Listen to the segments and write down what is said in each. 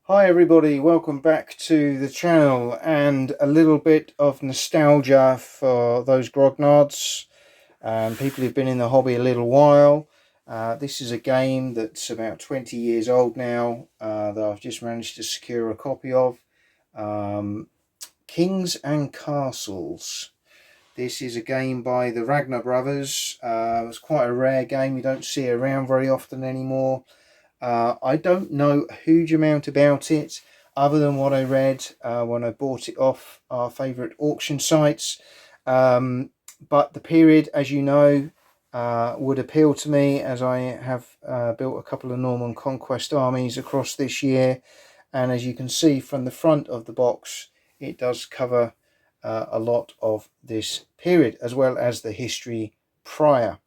Hi everybody, welcome back to the channel, and a little bit of nostalgia for those grognards and people who've been in the hobby a little while. This is a game that's about 20 years old now, that I've just managed to secure a copy of. Kings and Castles. This is a game by the Ragnar brothers. It's quite a rare game, you don't see it around very often anymore. I don't know a huge amount about it other than what I read when I bought it off our favourite auction sites. But the period, as you know, would appeal to me, as I have built a couple of Norman conquest armies across this year. And as you can see from the front of the box, it does cover a lot of this period, as well as the history prior.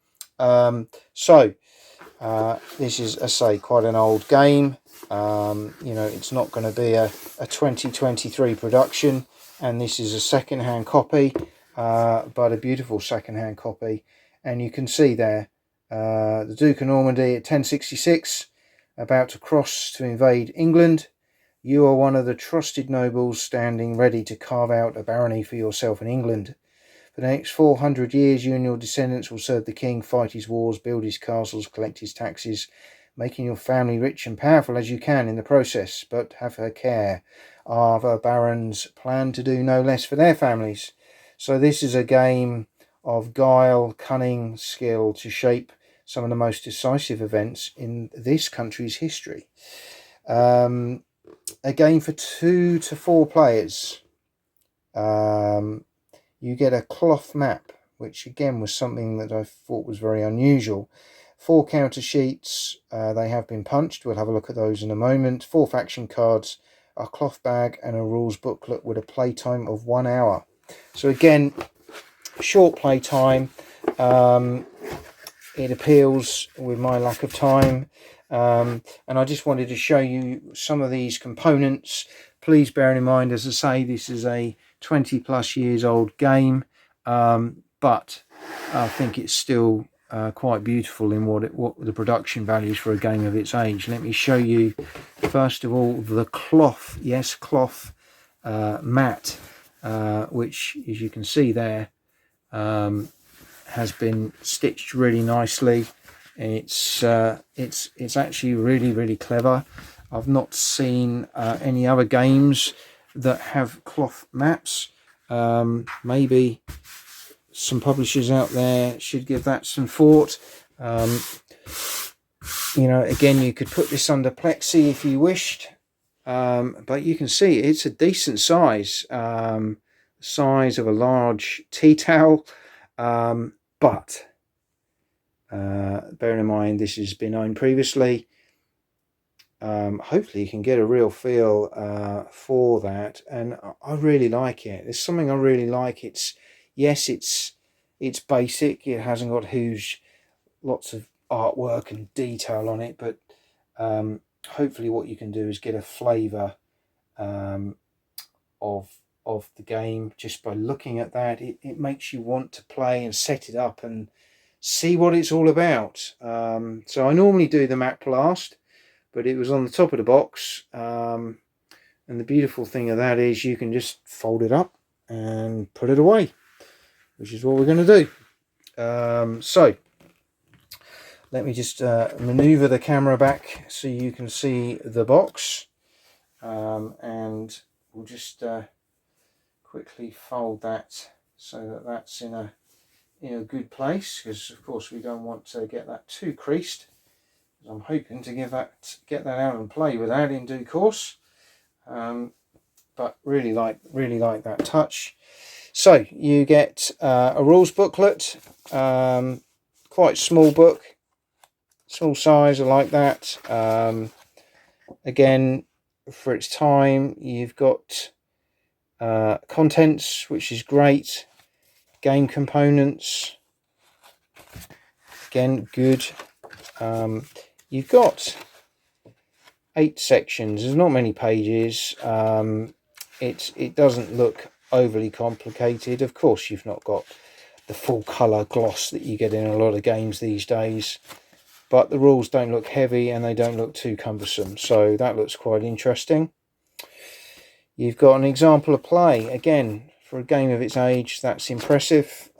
This is, as I say, quite an old game. It's not going to be a 2023 production, and this is a second-hand copy, but a beautiful second-hand copy. And you can see there the Duke of Normandy at 1066, about to cross to invade England. You are one of the trusted nobles standing ready to carve out a barony for yourself in England. For the next 400 years, you and your descendants will serve the king, fight his wars, build his castles, collect his taxes, making your family rich and powerful as you can in the process. But have a care. Other barons plan to do no less for their families. So this is a game of guile, cunning, skill to shape some of the most decisive events in this country's history. A game for 2 to 4 players. You get a cloth map, which again was something that I thought was very unusual. 4 counter sheets, they have been punched. We'll have a look at those in a moment. 4 faction cards, a cloth bag, and a rules booklet with a playtime of 1 hour. So again, short playtime. It appeals with my lack of time. And I just wanted to show you some of these components. Please bear in mind, as I say, this is a 20 plus years old game, but I think it's still quite beautiful in what the production values for a game of its age. Let me show you first of all the cloth, yes, cloth mat, which, as you can see there, has been stitched really nicely. It's actually really clever. I've not seen any other games that have cloth maps. Maybe some publishers out there should give that some thought. Again, you could put this under plexi if you wished, but you can see it's a decent size, size of a large tea towel. But bearing in mind this has been owned previously, hopefully you can get a real feel for that, and I really like it. There's something I really like. It's basic. It hasn't got lots of artwork and detail on it, but hopefully what you can do is get a flavour of the game just by looking at that. It makes you want to play and set it up and see what it's all about. So I normally do the map last, but it was on the top of the box, and the beautiful thing of that is you can just fold it up and put it away, which is what we're going to do. So let me just maneuver the camera back so you can see the box, and we'll just quickly fold that so that that's in a good place, because of course we don't want to get that too creased. I'm hoping to get that out and play with that in due course, but really like that touch. So you get a rules booklet, quite small book, small size. I like that. Again, for its time, you've got contents, which is great. Game components, again, good. You've got 8 sections. There's not many pages. It doesn't look overly complicated. Of course, you've not got the full colour gloss that you get in a lot of games these days. but the rules don't look heavy and they don't look too cumbersome, so that looks quite interesting. You've got an example of play. Again, for a game of its age, that's impressive.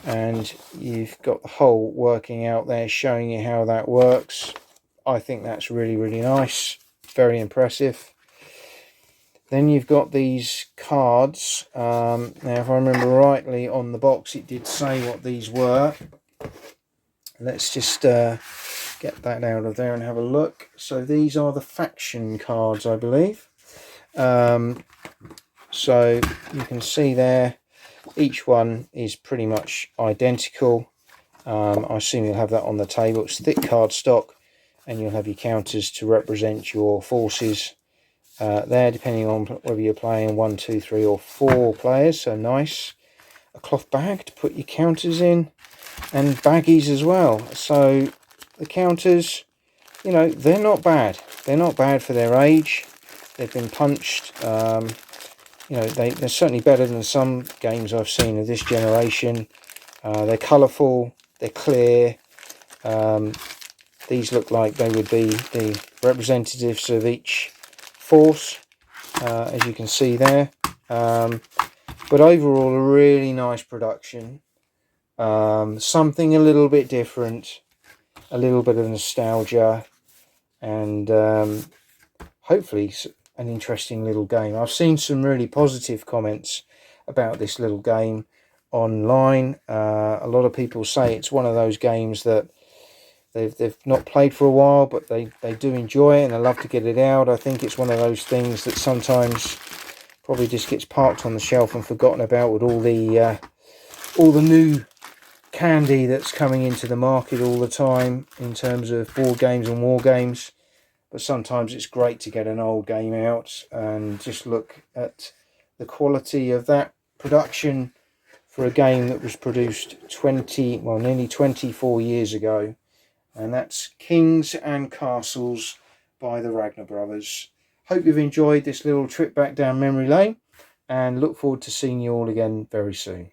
And you've got the whole working out there showing you how that works. I think that's really, really nice. Very impressive. Then you've got these cards. Now, if I remember rightly, on the box it did say what these were. Let's just get that out of there and have a look. So these are the faction cards, I believe. So you can see there, each one is pretty much identical. I assume you'll have that on the table. It's thick card stock, and you'll have your counters to represent your forces there, depending on whether you're playing 1, 2, 3 or 4 players. So nice. A cloth bag to put your counters in, and baggies as well. So the counters, you know, they're not bad. They're not bad for their age. They've been punched. You know, they're certainly better than some games I've seen of this generation. They're colourful, they're clear. These look like they would be the representatives of each force, as you can see there. But overall, a really nice production. Something a little bit different, a little bit of nostalgia, and hopefully an interesting little game. I've seen some really positive comments about this little game online. A lot of people say it's one of those games that they've not played for a while, but they do enjoy it and they love to get it out. I think it's one of those things that sometimes probably just gets parked on the shelf and forgotten about with all the new candy that's coming into the market all the time in terms of board games and war games. But sometimes it's great to get an old game out and just look at the quality of that production for a game that was produced nearly 24 years ago. And that's Kings and Castles by the Ragnar brothers. Hope you've enjoyed this little trip back down memory lane, and look forward to seeing you all again very soon.